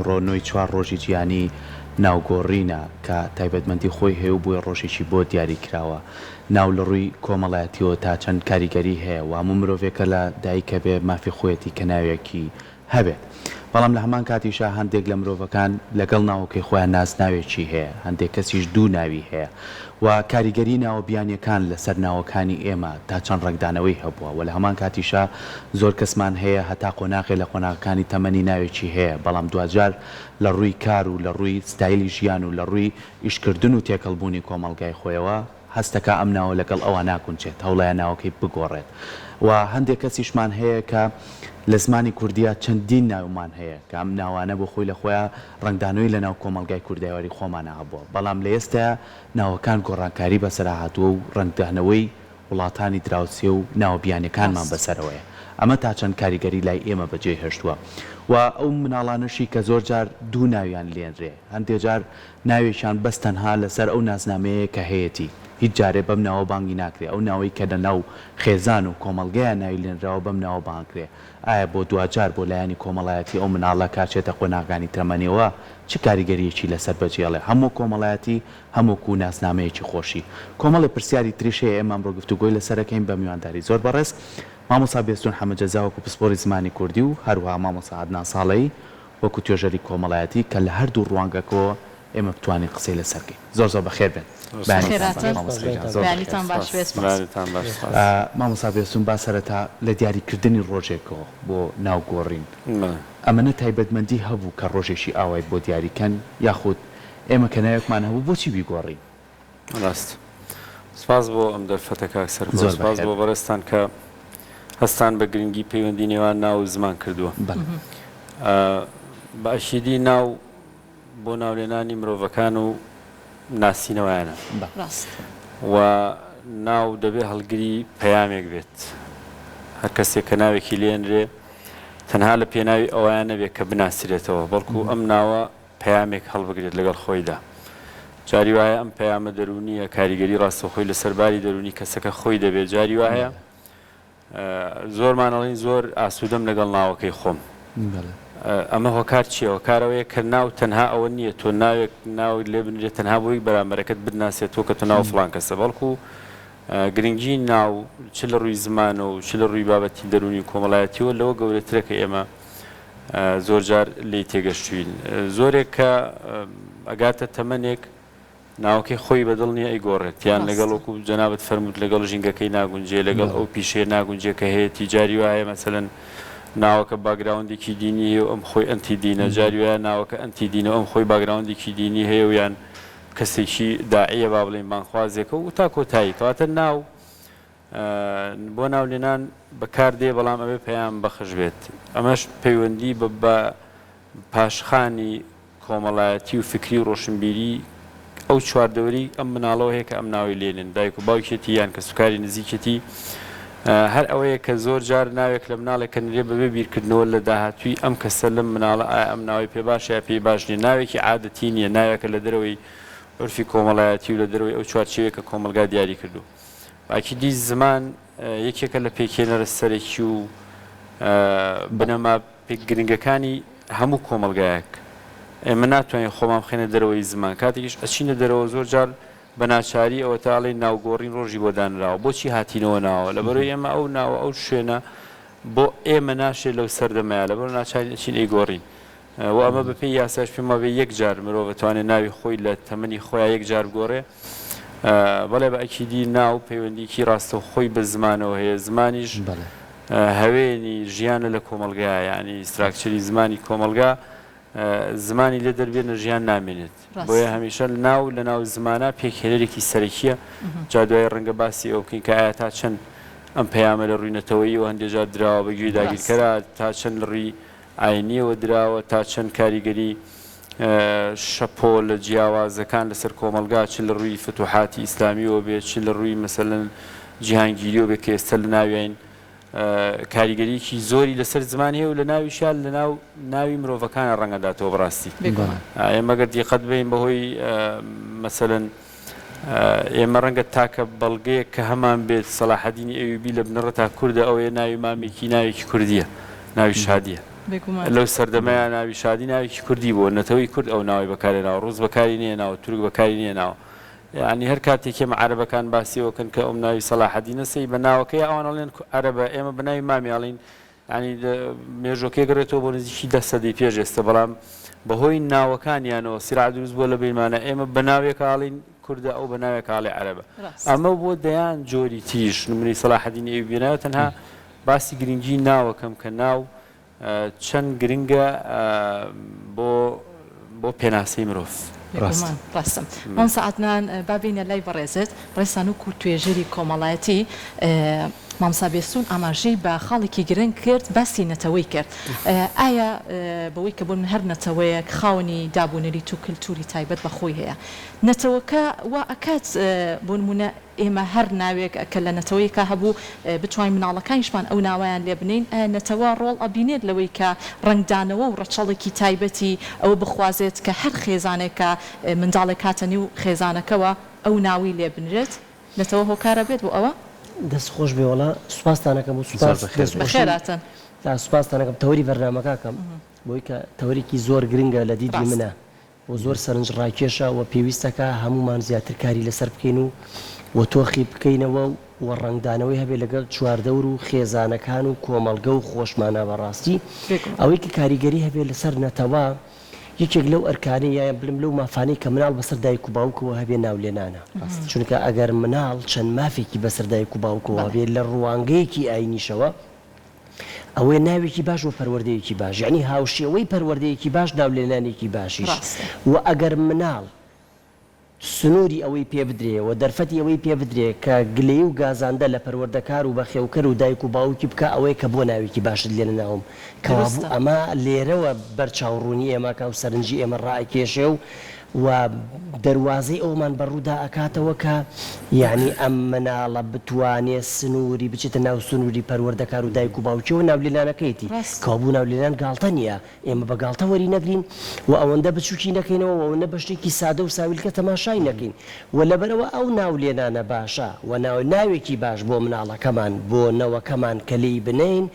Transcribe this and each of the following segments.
ئەمڕۆ 4 ڕۆژی گیانی ناوگۆڕینە کە تایبەتمەندی خۆی هەیە و بووە ڕۆژێکی بۆ دیاری کراوە ناو لە ڕووی کۆمەڵایەتیەوە تا چەند کاریگەری هەیە و هەموو مرۆڤێکە لە دایکە بێ مافی خۆیەتی کە ناوێکی هەبێت بەڵام لە هەمان کاتیشا هەندێک لە مرۆڤەکان لەگەڵ ناوەکەی خۆیان ناسناوێکی هەیە هەندێک کەسیش دوو ناوی هەیە و کاریگەری ناوە بیانیەکان لەسەر ناوەکانی ئێمە تا چەند ڕێکدانەوەی هەبووە و لە هەمان کاتیشا زۆر کەسمان هەیە هەتا قۆناغێ لە قۆناغەکانی تەمەنی ناوێکی هەیە بەڵام دوجار لە ڕووی کار و لە ڕووی ستایلی ژیان و لە ڕووی ئیشکردن و تێکەڵبوونی کۆمەڵگای خۆیەوە هەستەکە ئەم ناوە لەگەڵ ئەوە ناکونچێت هەوڵایە ناوەکەی بگۆڕێت و هەندێک کەسیشمان هەیە کە لە زمانی کوردیا چەندین ناومان هەیە کە ئەم ناوانە بۆ خۆی لە خۆیان ڕنگدانەوەی لە ناو کۆمەلگای کوردایواری خۆمانە هەبووە بەڵام لە ئێستا ناوەکان گۆڕانکاری بەسەرا هاتووە و ڕنگدانەوەی وڵاتانی دراوسێ و ناوبیانەکانمان بەسەرەوەیە ئەمە تا چەند کاریگەری لای ئێمە بەجێ هێشتووە و ئەو مناڵانشی کە زۆر جار دوو ناویان لێنرێ هەندێک جار ناوێکیان بەس تەنها لەسەر ئەو نازنامەیە کە هەیەی هیچ جارێ بەم ناوە بانگی ناکرێ ئەو ناوەی کە لە ناو خێزان و کۆمەلگەیان ناوی لێنراوە بەم ناوە بانکرێ ئایا بۆ دوجار بۆ لایەنی کۆمەڵایەتی ئەو مناڵە کاچێتە قۆناغانی تەمەنیەوە چ کاریگەریەکی لەسەر بەجێڵێ هەموو کۆمەڵایەتی هەمووکو ناسنامەیەکی خۆشی کۆمەڵی پرسیاری تریشەیە ئێمە ئەمڕۆ گفتوگۆی لەسەرەکەین بە میوانداری زۆر بەڕێز مامۆستا بێستون حەمەد جەزاوەکو پسپۆری زمانی کوردی و هەروەها مامۆستا عەدنان ساڵەی وەکو توێژەری کۆمەڵایەتی کە لە هەردوو ڕوانگەکەوە ئێمە بتوانین قسەی لەسەرکەین زۆر بەخێر بێن مامۆستا بێستون با سەرەتا لە دیاریکردنی ڕۆژێکەوە بۆ ناوگۆڕین ئەمەنە تایبەتمەندی هەبوو کە ڕۆژێکی ئاوای بۆ دیاریکەن یاخود ئێمە کە ناوێکمان هەبوو بۆچی بیگۆڕین ڕاست سپاس بۆ ئەم دەرفەتە کاکسەر سپاس بۆ بەڕێستان کە هەستان بە گرنگی پەیوەندی نێوان ناو و زمان کردووە باشیدی ناو بۆ ناولێنانی مرۆڤەکان و ناسینەوەیانە و ناو دەبێ هەڵگری پەیامێک بێت هەر کەسێک کە ناوێکی لێنرێ تەنها لە پێناوی ئەویان نەبێت کە بناسیرێتەوە بەڵکو ئەم ناوە پەیامێک هەڵبگرێت لەگەڵ خۆیدا جاری وایە ئەم پەیامە دەرونیە کاریگەری ڕاستەوخۆی لە سەرباری دەرونی کەسەکە خۆی دەبێت جاری وایە زۆرمانەڵین زۆر ئاسوودەم لەگەڵ ناوەکەی خۆم ئەمە هۆکار چییە هۆکارەوەیە کە ناو تەنها ئەوە نییە تۆ ناوێک ناوی لێ بنرێت تەنها بۆی بەرامبەرەکەت بدناسێتەوە کە تۆ ناو فڵان کەسە بەڵکو گرنگی ناو چ لە ڕووی زمانە و چ لە ڕووی بابەتی دەرونی کۆمەڵایەتیەوە لەوە گەورەترە کە ئێمە زۆر جار لێی تێگەشتوین زۆرێک کە ئەگاتە تەمەنێک ناوەکەی خۆی بەدڵ نییە ئەیگۆڕێت یان لەگەڵ وەکو جەنابەت فەرمووت لەگەڵ ژینگەکەی ناگونجێ لەگەڵ ئەو پیشەیە ناگونجێ کە هەیە تیجاری وایە مەسەلەن ناوەکە باگراوندێکی دینی هەیە و ئەم خۆی ئەنتی دینە جاری وایە ناوەکە ئەنتی دینە ئەم خۆی باگراوندێکی دینی هەیە و یان کەسێکی داعیە با بڵێن بانخوازێکە و تا کۆتایی کەواتە ناو بۆ ناولێنان بەکاردێ بەڵام ئەوێ پەیام بەخش بێت ئەمەش پەیوەندی بە پاشخانی کۆمەڵایەتی و فکری و ڕۆشنبیری ئەو چواردەوەری ئەم مناڵەوە هەیە کە ئەم ناوی لێنن دایک و باوکێتی یان کە سوکاری نزیکێتی هەر ئەوەیە کە زۆر جار ناوێک لە مناڵێک کە نرێ بەبێ بیرکردنەوە لە داهاتووی ئەم کەسە لەم مناڵە ئایا ئەم ناوی پێ باشە یا پێی باش نیە ناوێکی عادەتی نییە ناوێکە لە دەرەوەی عرفی کۆمەڵایەتی و لە دەرەوەی ئەو چوارچێوەیە کە کۆمەلگا دیاری کردو ئاکیدی زمان یەکێکە لە پێکێنەرە سەرەکی و بنەما گرنگەکانی هەموو کۆمەلگایەک ئێمە ناتوانین خۆمان بخێنە دەرەوەی زمان کاتێکیش ئەچینە دەرەوە زۆر جار بە ناچاری ئەوە تاڵی ناوگۆڕین ڕۆژی بۆ دانراوە بۆچی هاتینەوە ناوە لەبەرەوەی ئێمە ئەو ناوە ئەو شوێنە بۆ ئێمە ناشێت لەو سەردەمایە لەبەر ناچاری ئەچین ئەیگۆڕین و ئەمە بەپێی یاساش پێما بێ یەک جار مرۆڤ دەتوانێت ناوی خۆی لە تەمەنی خۆیان یەک جار بگۆڕێ بەڵێ بە ئەکیدی ناو پەیوەندیکی ڕاستەوخۆی بە زمانەوە هەیە زمانیش هەوێنی ژیانە لە کۆمەلگا یعنی ستراکچەری زمانی کۆمەلگا زمانی لێ دەربێنە ژیان نامێنێت بۆیە هەمیشە ناو لە ناو زمانە پێکهێنەرێکی سەرەکیە جا دوای ڕەنگە باسی ئەو بکەین کە ئایا تا چەند ئەم پەیامە لە ڕووی نەتەوەیی و هەندێک دراوە بەگوێی داگیرکەرە تا چەند لە ڕووی ئاینیەوە دراوە تا چەند کاریگەری شەپۆ لە جیاوازەکان لەسەر کۆمەلگا چ لە ڕووی فتوحاتی ئیسلامیەوە بێت چ لە ڕووی مەسەلەن جیهانگیریەوە بێت کە ئێستا لە ناویین کاریگەریکی زۆری لەسەر زمان هەیە و لە ناویشان لە ناوی مرۆڤەکانە ڕەنگەداتەوە بڕاستی ئێمەگەر دیقەت بین بەهۆی مەسەلەن ئێمە ڕەنگە تاکە بەڵگەیە کە هەمان بێت سەلاحەدینی ئەیوبی لە بنەڕەتا کووردە ئەوەیە ناوی مامێکی ناوێکی کوردیە ناوی شادیە لەو سەردەمەیە ناوی شادی ناویکی کوردی بوو نەتەوەی کورد ئەو ناوی بەکارێناوە ڕووز بەکاری نێناوە تورک بەکاری نێناوە یعنی هەر کاتێک ئێمە عەرەبەکان باسیەوەکەن کە ئەم ناوی سەلاحەدینە سەی بە ناوەکەی ئەوان ئەڵێن عەرەبە ئێمە بە ناوی مامیاڵین ینی مێژۆکێ گەڕێتەوە بۆ نزیکی 10 سەدەی پێش ئێستا بەڵام بەهۆی ناوەکانیانەوە سیرع دروست بۆ لە بینمانە ئێمە بە ناوێک ئاڵین کوردە ئەو بە ناوێک ئاڵێ عەرەبە ئەمە بۆ دەیان جۆری تیش نمونەی سەلاحەدین ئەیوبی بێناوە تەنها باسی گرنگی ناوەکەم کە ناو چەند گرنگە بۆ پێناسەی مرۆڤ ڕاستم ئەم سەعاتمان بابینە لای بەڕێزت ڕێستان و کورد توێژەری کۆمەڵایەتی مامسا بێستون ئاماژەی بە خاڵێکی گرنگ کرد باسی نەتەوەی کرد ئایا بەوەی کە بوون هەر نەتەوەیەک خاوەنی دابوونەری و کللتوری تایبەت بەخۆی هەیە نەتەوەکە وا ئەکات بۆ نمونە ئێمە هەر ناوێک کە لە نەتەوەیکە هەبوو بتوانین مناڵەکانیشمان ئەو ناوایان لێ بنین نەتەوە ڕۆڵ ئەبینێت لەوەی کە ڕنگدانەوە و ڕەچەڵێکی تایبەتی ئەوە بخوازێت کە هەر خێزانێکە منداڵێک کاتە نێو خێزانەکەەوە ئەو ناوی لێ بنرێت نەتەوە هۆکارە بێت بۆ ئەوە دەست خۆش بێوەڵە سوپاسانەکەم و بەخێراتن تا سوپاسانەکەم تەوەری بەرنامەکەکەم بۆی کە تەوەریکی زۆر گرنگە لە دیدی منە و زۆر سەرنج ڕاکێشە و پێویستەکە هەمومان زیاتر کاری لەسەر بکەین و تۆخی بکەینەوە و ڕنگدانەوەی هەبێ لەگەڵ چواردەور و خێزانەکان و کۆمەڵگە و خۆشمانە بەڕاستی ئەوەی کە کاریگەری هەبێ لەسەر نەتەوە یەکێک لەو ئەرکانەی یان بڵم لەو مافانەی کە مناڵ بەسەر دایک و باوکەوە هەبێ ناولێنانە چونکە ئەگەر مناڵ چەند مافێکی بەسەر دایک و باوکەوە هەبێ لە ڕوانگەیەکی ئاینیشەوە ئەوەی ناوێکی باش و پەروەردەیەکی باش یعنی هاوشێوەی پەروەردەیەکی باش ناولێنانێکی باشیش و ئەگەر مناڵ سنووری ئەوەی پێ بدرێ و دەرفەتی ئەوەی پێ بدرێ کە گلەی و گازاندە لە پەروەردەکار و بەخێوکەر و دایک و باوکی بکە ئەوەی کە بۆ ناوێکی باشت لێنە ناوم کەوابوو ئەمە لێرەوە بەرچاوڕوونی ئێمە کە و سەرنجی ئێمە ڕائکێشێ و دەواازەی ئەومان بەڕوودا ئەکاتەوە کە یعنی ئەم مناڵە بتوانێت سنووری بچێتە ناو سنووری پەروەردەکار و دایک و باوکیەوە ناولێنانەکەیتی کەوابوو ناولێنان گاڵتە نییە ئێمە بە گاڵتە وەری نەگرین و ئەوەندە بچووکی نەکەینەوە ئەوەندە بەشتێکی سادە و ساویلکە تەماشای نەکەین و لەبەرەوە ئەو ناولێنانە باشە و ناوێکی باش بۆ مناڵەکەمان بۆ نەوەکەمان کە لی بنین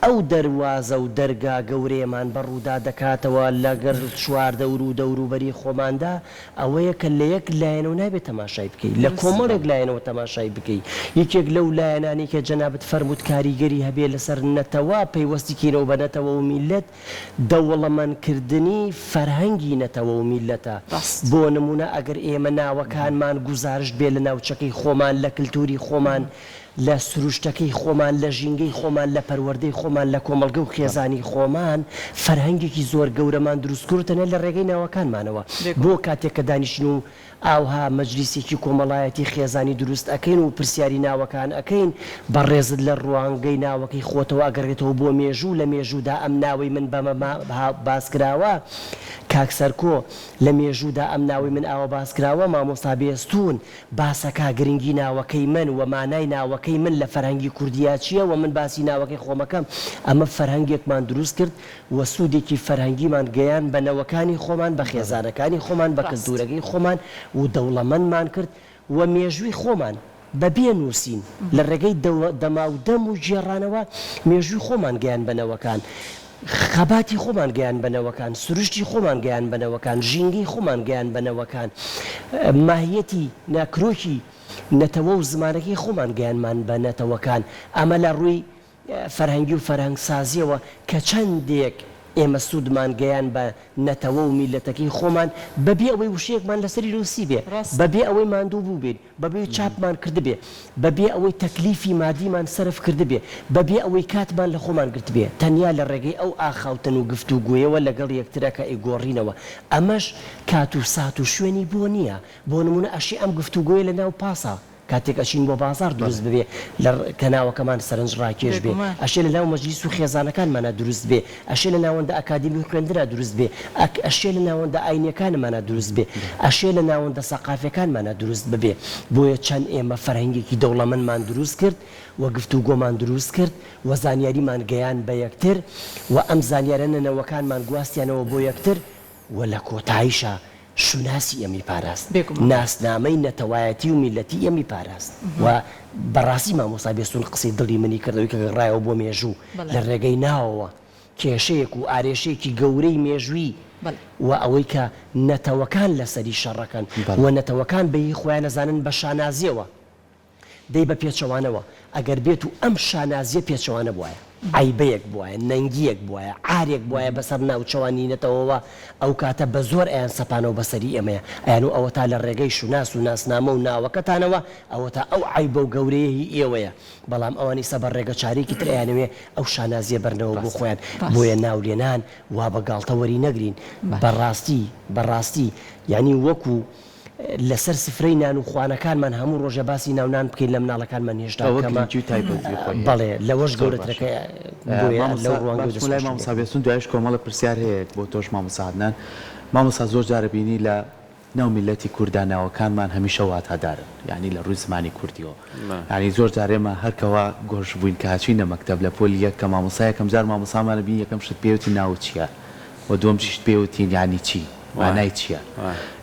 ئەو دەواازە و دەرگا گەورەیەمان بەڕوودا دەکاتەوە لەگەر چواردەور و دەوروبەری خۆماندا ئەوەیە کە لە یەک لایەنەوە نابێت تەماشای بکەیت لە کۆمەڵێک لایەنەوە تەماشای بکەیت یەکێک لەو لایەنانی کە جەنابەت فەرمووت کاریگەری هەبێ لەسەر نەتەوە پەیوەستیکەینەوە بە نەتەوە و میلەت دەوڵەمەندکردنی فەرهەنگی نەتەوە و میلەتە بۆ نمونە ئەگەر ئێمە ناوەکانمان گزارش بێ لە ناوچەکەی خۆمان لە کللتوری خۆمان لە سروشتەکەی خۆمان لە ژینگەی خۆمان لە پەروەردەی خۆمان لە کۆمەڵگە و خێزانی خۆمان فەرهەنگێکی زۆر گەورەمان دروستکردنە لە ڕێگەی ناوەکانمانەوە بۆ کاتێک کە دانیشتن و ئاوها مەجلیسێکی کۆمەڵایەتی خێزانی دروست ئەەکەین و پرسیاری ناوەکان ئەەکەین بە ڕێزت لە ڕوانگەی ناوەکەی خۆتەوە ئەگەڕێتەوە بۆ مێژوو لە مێژوودا ئەم ناوەی من بەمە باسکراوە کاکسەرکۆ لە مێژوودا ئەم ناوی من ئاوە باسکراوە مامۆستا بێستون باسەکە گرنگی ناوەکەی من و مانای ناوەکەی من لە فەرهەنگی کوردیا چییە و من باسی ناوەکەی خۆمەکەم ئەمە فەرهەنگێکمان دروست کرد و سوودێکی فەرهەنگیمان گەیان بە نەوەکانی خۆمان بە خێزانەکانی خۆمان بە کللتورەکەی خۆمان و دەوڵەمەندمان کرد و مێژووی خۆمان بەبێ نووسین لە ڕێگەی دەما و دەم و جێڕانەوە مێژووی خۆمان گەیان بنەوەکان خەباتی خۆمان گەیان بنەوەکان سروشتی خۆمان گەیان بنەوەکان ژینگەی خۆمان گەیان بنەوەکان ماهیەتی ناکرۆکی نەتەوە و زمانەکەی خۆمان گەیانمان بە نەتەوەکان ئەمە لە ڕووی فەرهەنگی و فەرهەنگسازیەوە کە چەندێک ئێمە سوودمان گەیان بە نەتەوە و میلەتەکەی خۆمان بەبێ ئەوەی وشەیەکمان لەسەری رووسی بێ بەبێ ئەوەی ماندوو بوو بێت بەبێ چاپمان کرد بێ بەبێ ئەوەی تەکلیفی مادیمان سەرف کرد بێ بەبێ ئەوەی کاتمان لە خۆمان گرت بێ تەنیا لە ڕێگەی ئەو ئاخاوتن و گفتوگویەوە لەگەڵ یەکترەکە ئیگۆڕینەوە ئەمەش کات و سات و شوێنی بۆ نییە بۆ نمونە ئەشی ئەم گفتوگوۆیە لە ناو پاسە کاتێک ئەچین بۆ بازار دروست ببێ لە کەناوەکەمان سەرنج ڕاکێش بێ ئەشێ لە ناو مەجلیس و خێزانەکانمانە دروست بێ ئەشێ لە ناوەندە ئەکادمی خوێندنە دروست بێ ئەشێ لە ناوەندە ئاینیەکانمانە دروست بێ ئەشێ لە ناوەندە سەقافیەکانمانە دروست ببێ بۆیە چەند ئێمە فەرهەنگێکی دەوڵەمەندمان دروست کرد و گفتوگۆمان دروست کرد و زانیاریمان گەیان بە یەکتر و ئەم زانیارە نەنەوەکانمان گواستیانەوە بۆ یەکتر و لە کۆتاییشە شوناسی ئەمی پاراست ناسنامەی نەتەوایەتی و میلەتی ئەمی پاراست و بەڕاستی مامۆستا بێستون قسەی دڵی منی کردەوەی کە ڕایەوە بۆ مێژوو لە ڕێگەی ناوەوە کێشەیەک و ئارێشەیەکی گەورەی مێژووی و ئەوەی کە نەتەوەکان لەسەری شەڕەکەن و نەتەوەکان بەی خۆیان نەزانن بە شانازیەوە دەی بە پێچەوانەوە ئەگەر بێت و ئەم شانازیە پێچەوانە بواە عیبەیەک بواە نەنگیەک بواە عارێک بواە بەسەر ناوچەوانینەتەوەوە ئەو کاتە بە زۆر ئەیان سەپانەوە بەسەری ئەمەیە ئەیان و ئەوە تا لە ڕێگەی شوناس و ناسنامە و ناوەکەتانەوە ئەوە تا ئەو عیبە و گەورەیە ئێوەیە بەڵام ئەوانی سەبەر ڕێگە چارێکی ترەیانەوێ ئەو شانازیە بەرنەوە بۆ خۆیان بۆیە ناولێنان وا بە گاڵتەوەری نەگرین بەڕاستی یعنی وەکو لەسەر سفرەی نان و خوانەکانمان هەموو ڕۆژە باسی ناونان بکەین لە مناڵەکانمان هێشتا بەڵێ لەوەش گەورەترەکە لای مامۆستا دوایش کۆمەڵە پرسیار هەیە بۆ تۆش مامۆستا عەدنان مامۆستا زۆر جارە بینی لە ناو میلەتی کورداناوەکانمان هەمیشە واتادارن یعنی لە ڕووی زمانی کوردیەوە یعنی زۆر جارێمە هەرکەوە گۆژ بووین کە هاچینە مەکتەب لە پۆلی یەک کە مامۆستا یەکەم جار مامۆستامانە بینی یەکەم شت پێوتی ناو چییە و دووەم شت پێوتین یعنی چی مانای چییە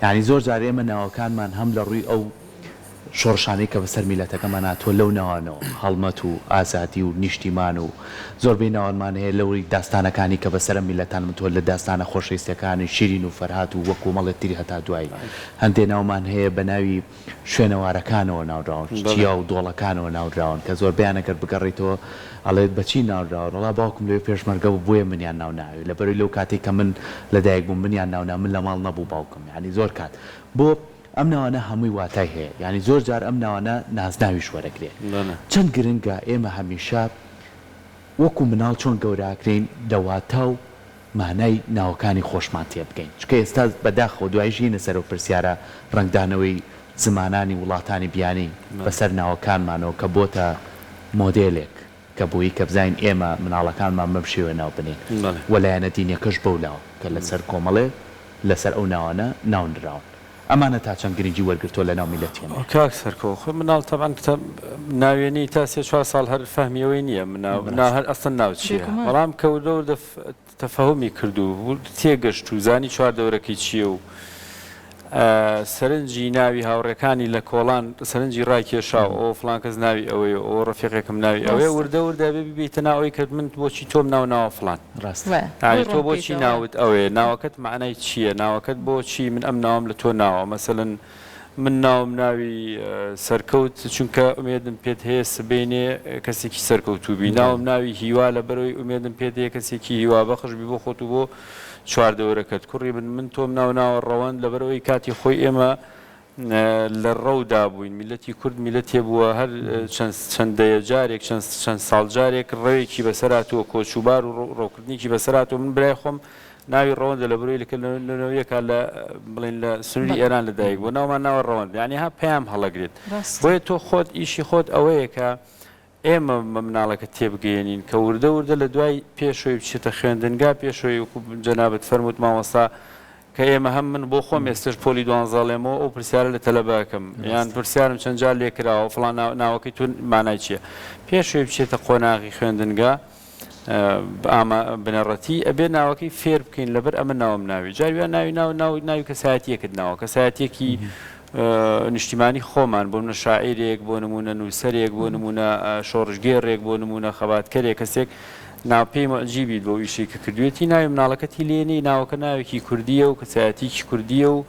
یعنی زۆر جار ئێمە ناوەکانمان هەم لە ڕووی ئەو شۆڕشانەی کە بەسەر میلەتەکەمان هاتووە لەو ناوانەوە هەڵمەت و ئازادی و نیشتیمان و زۆربەی ناوانمان هەیە لەوری داستانەکانی کە بەسەر میلەتان متوە لە داستانە خۆشەویستەکانی شیرین و فەرهاد و وەکو مەڵێت تری هەتا دوایی هەندێک ناومان هەیە بە ناوی شوێنەوارەکانەوە ناودراون چیا و دۆڵەکانەوە ناودراون کە زۆر بیانەکرد بگەڕێتەوە ئەڵێت بەچی ناودراون وڵا باوکم لێ پێشمەرگە و بۆیە منیان ناو ناوی لەبەرەوەی لەو کاتێک کە من لەدایک بووم منیان ناونا من لە ماڵ نەبوو باوکم یعنی زۆر کات بۆ ئەم ناوانە هەمووی واتای هەیە یعنی زۆر جار ئەم ناوانە نازناویش وەرەگرێ چەند گرنگە ئێمە هەمیشە وەکو مناڵ چۆن گەوراکرین دەواتە و مانای ناوەکانی خۆشمان تێ بگەین چکە ئێستا بەداخەوە دوای ژینە سەر و پرسیارە ڕنگدانەوەی زمانانی وڵاتانی بیانی بەسەر ناوەکانمانەوە کە بۆتە مۆدێلێک کە بۆیی کە بزین ئێمە مناڵەکانمان بەم شێوە ناو بنین وەلایەنە دینیەکەش بەو لاوە کە لەسەر کۆمەڵێ لەسەر ئەو ناوانە ناونراون ئەمانە تا چەند گرنگی وەرگرتۆ لە ناو میلەتیەوە کاک سەرکەوت خۆ مناڵ تەبان ناوێنی تا 3-4 ساڵ هەر فەهمیەوەی نییە هەر ئەسڵ ناو چییە بەڵام کەوتەوە تەفەهومی کردو تێگەشت و زانی چوار دەورەکەی چییە و سەرنجی ناوی هاوڕێکانی لە کۆڵان سەرنجی ڕاکێشاو ئەو فڵان کەس ناوی ئەوەیە ئەو ڕەفیقێکم ناوی ئەوەیە وردە وردە بێتە ناوەی کرد من بۆچی تۆم ناوە فڵان تۆ بۆچی ناوت ئەوەیە ناوەکەت معنای چییە ناوەکەت بۆچی من ئەم ناوم لە تۆ ناوە مەسەڵەن من ناوم ناوی سەرکەوت چونکە ئومێدم پێت هەیە سبێنێ کەسێکی سەرکەوتوبی ناوم ناوی هیوا لەبەرەوەی ئومێدم پێت هەیە کەسێکی هیوا بەخشبی بۆ خۆت و بۆ چواردەوەرەکەت کوڕی من تۆم ناوە ڕەوەند لەبەرەوەی کاتی خۆی ئێمە لە ڕەودا بووین میلەتی کورد میلەتێ بووە هەر چەندەیە جارێک چەند ساڵ جارێک ڕێوێکی بەسەراتەوە کۆچوبار و ڕۆکردنیکی بەسەراتەوە من برای خۆم ناوی ڕەوەندە لەبەرەوەی لەکەلەوەیەکە لە بڵێن لە سنووری ئێران لەدایک بۆ ناومان ناوە ڕەوەند یعنی ها پێیان هەڵەگرێت بۆیە تۆ خۆت ئیشی خۆت ئەوەیە کە ئێمە مناڵەکە تێبگەێنین کە وردە وردە لە دوای پێشۆی بچێتە خوێندنگا پێشۆی وەکو جەنابەت فەرمووت مامۆستا کە ئێمە هەم من بۆ خۆم ئێستش پۆلی دوانزەڵێمەوە ئەو پرسیارە لە تەلەباکەم یان پرسیارم چەند جار لێکراوە فڵان ناوەکەی تو مانای چییە پێشۆی بچێتە قۆناغی خوێندنگا بنەڕەتی ئەبێ ناوەکەی فێر بکەین لەبەر ئەمە ناوم ناوی جارویان ناوی کەسایەتیەکت ناوە کەسایەتێکی نیشتیمانی خۆمان بۆ منە شاعیرێک بۆ نمونە نووسەرێک بۆ نمونە شۆڕژگێڕێک بۆ نمونە خەباتکەرێک کەسێک ناوپێی مەجیبیت بۆ ئیشی کە کردوێتی ناوی مناڵەکەتی لێنی ناوەکە ناوێکی کوردیە و کەسایەتیکی کوردیە و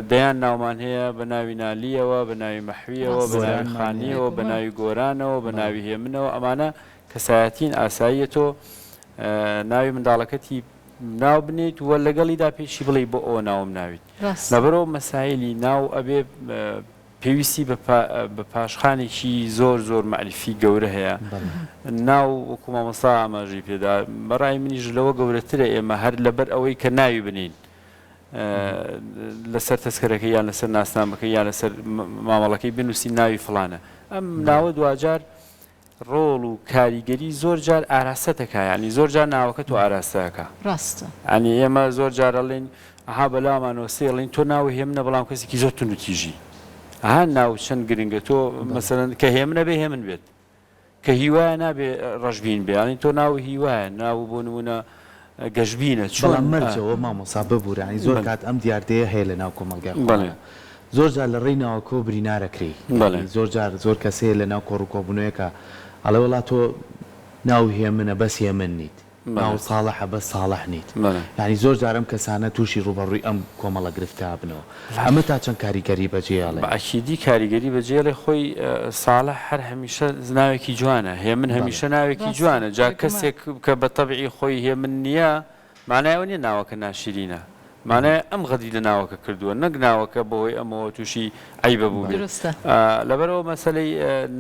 دەیان ناومان هەیە بە ناوی نالیەوە بە ناوی مەحویەوە بە ناوی خانیەوە بە ناوی گۆرانەوە بە ناوی هێمنەوە ئەمانە کەسایەتین ئاساییە تۆ ناوی منداڵەکەتی ناو بنیت وە لەگەڵیدا پێشی بڵێ بۆ ئەوە ناوم ناویت لەبەرەوە مەسایلی ناو ئەبێ پێویستی بە پاشخانێکی زۆر معریفی گەورە هەیە ناو وەکو مامۆستا ئاماژەی پێدا بەڕای منیش لەوە گەورەترە ئێمە هەر لەبەر ئەوەی کە ناوی بنین لەسەر تەسکەرەکە یان لەسەر ناسنامەکە یان لەسەر مامەڵەکەی بنووسی ناوی فڵانە ئەم ناوە دوجار ڕۆڵ و کاریگەری زۆر جار ئاراستەکە ینی زۆر جار ناوەکە تو ئاراستەکە ڕاستە ئەنی ئێمە زۆر جارەڵێن ئەها بەلامانەوە سێڵین تۆ ناوی هێمنە بەڵام کەسێکی زۆر تونوتیژی ئەها ناو چەند گرنگە تۆ مەسەرەن کە هێمنە بێ هێمن بێت کە هیوایە نابێ ڕەشبین بێ ئەڵین تۆ ناوی هیوایە ناو بۆ نمونە گەشبینە چۆن مەرجەوە مامۆستا ببوورانی زۆر کات ئەم دیاردەیە هەیە لە ناو کۆمەلگای زۆر جار لە ڕێی ناوەکۆ برینارەکری زۆر جار زۆر کەسەیە لە ناو کۆڕ و کۆبوونەوەیەکە ئەڵێ وڵات تۆ ناو هێمنە بەس هێمن نیت ناو ساڵح بە ساڵح نیت ینی زۆر جارم کەسانە تووشی ڕوبەڕووی ئەم کۆمەڵە گرفتا بنەوە ئەمە تا چەند کاریگەری بەجێڵێ ئەکیدی کاریگەری بەجێڵێ خۆی ساڵح هەر هەمیشە ناوێکی جوانە هێ من هەمیشە ناوێکی جوانە جا کەسێک کە بە تەبعی خۆی هێ من نییە مانایەوە نیە ناوەکە ناشرینە مانای ئەم غەدی لە ناوەکە کردووە نەک ناوەکە بەهۆی ئەمەوە تووشی عیبە بوو لەبەرەوە مەسلەی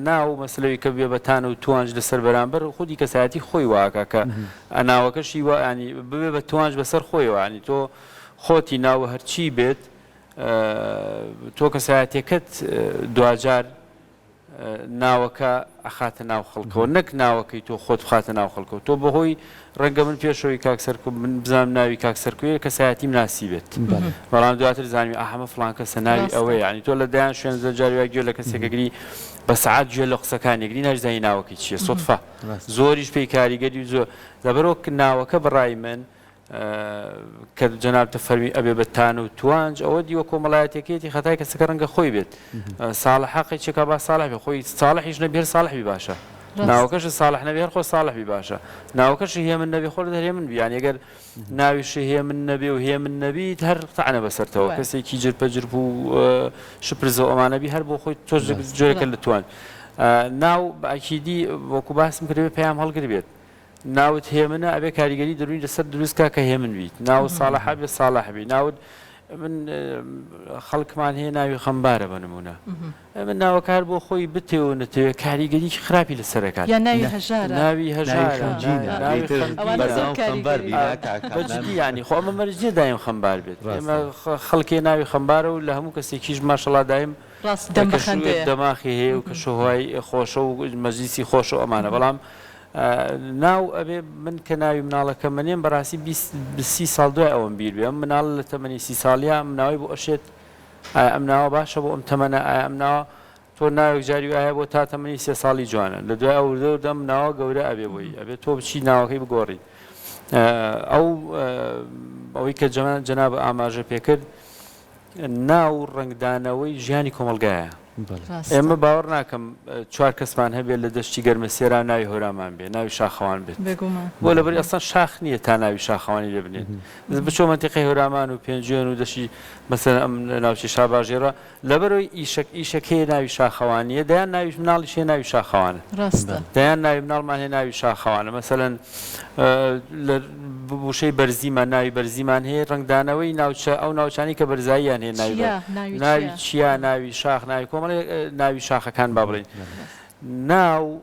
ناو مەسلەوەی کە بێبەتان و توانج لەسەر بەرامبەر خودی کەسایەتی خۆی واکە کە ناوەکەشی ینی ببێ بە توانج بەسەر خۆیەوە ینی تۆ خۆتی ناوە هەرچی بێت تۆ کەسایەتێکت دوجار ناوەکە ئەخاتە ناو خەڵکەوە نەک ناوەکەی تۆ خۆت بخاتە ناو خەڵکەوە تۆ بەهۆی ڕەنگە من پێشەوەی کاکسەرکو من بزانم ناوی کاکسەرکوێ کەسایەتیم ناسی بێت بەڵام دواتر زانوی ئاهەمە فڵان کەسە ناوی ئەوەیە ینی تۆ لە دایان شوێن زەرجاریوا گوێ لە کەسێکەگری بە سەعات گوێ لە قسەکانێکگری ناژزانی ناوەکەی چییە سۆتفا زۆریش پێی کاریگەری زۆر لەبەرەوە ناوەکە بەڕای من کە جەنابتە فەرمی ئەبێ بەتان و توانج ئەوە دیوە کۆمەڵایەتێکێتی خەتای کەسەکە ڕەنگە خۆی بێت ساڵح حەقی چێکا با ساڵح بێ خۆی ساڵحیش نەبێ ساڵحی باشە ناوەکەش ساڵح نەبێ خۆ ساڵحی باشە ناوەکەش هێ من نەبێ خۆر هێ من بیان ئەگەر ناویش هێ من نەبێ و هێ من نەبیت هەر تەعنە بەسەرتەوە کەسێکی جرپەجر بوو شپرزە ئەمانەبی هەر بۆ خۆی تۆ جۆرەکە لە توان ناو بەئەکیدی وەکو باسم کردوێ پێیان هەڵگر بێت ناوت هێ منە ئەبێ کاریگەری دەروی لەسەر دروستکە کە هێ من بیت ناو ساڵح بێ ساڵح بی ناوت من خەڵکمان هەیە ناوی خەمبارە بە نمونە من ناوەکار بۆ خۆی بتێەوە نەتەوێت کاریگەریی خراپی لەسەرەکات ناوی هەژارە ناوی هەژارە بەجددی ینی خۆ ئەمە مەرجێ دایم خەمبار بێت ئێمە خەڵکێ ناوی خەمبارە و لە هەموو کەسێکیش ماشەڵا دایم دەماخی هەیە و کە شۆهای خۆشە و مەجلیسی خۆش و ئەمانە بەڵام ناو ئەبێ من کە ناوی مناڵەکە منێن بەڕاستی 20 ساڵ دوای ئەوم بیر بێ ئەم مناڵ لە تەمەنی 30 ساڵیا ئەم ناوی بۆ ئەشێت ئەم ناوە باشە بۆ ئەم تەمەنە ئەم ناوە تۆ ناوێک جاری ئایا بۆ تا تەمەنی 3 ساڵی جوانە لە دوای ئەو دەم ناوە گەورە ئەبێ بۆی ئەبێت تۆ بچی ناوەکەی بگۆڕی ئەوەی کە جەناب ئاماژە پێکرد ناو ڕنگدانەوەی ژیانی کۆمەلگایە ئێمە باوەڕ ناکەم 4 کەسمان هەبێت لە دەشتی گەرمە سێرا ناوی هۆرامان بێ ناوی شاخەوان بێت بۆ لەبەر ئەسان شاخ نییە تا ناوی شاخەوانی لێ بنێت بچۆ منتیقەی هۆرامان و پێنجێن و دەشی مەسەن ئەم ناوچی شاباژێرە لەبەرەوەی ئیشەکەی ناوی شاخەوانیە دەیان ناوی مناڵی شێ ناوی شاخەوانە دەیان ناوی مناڵمان هەیە ناوی شاخەوانە مەسەلەن لە بوشەی بەرزیمان ناوی بەرزیمان هەیە ڕنگدانەوەی ناوچە ئەو ناوچانی کە بەرزاییان هەیە ناوی چیا ناوی شاخ ناوی کۆمەڵی ناوی شاخەکان با بڵێن ناو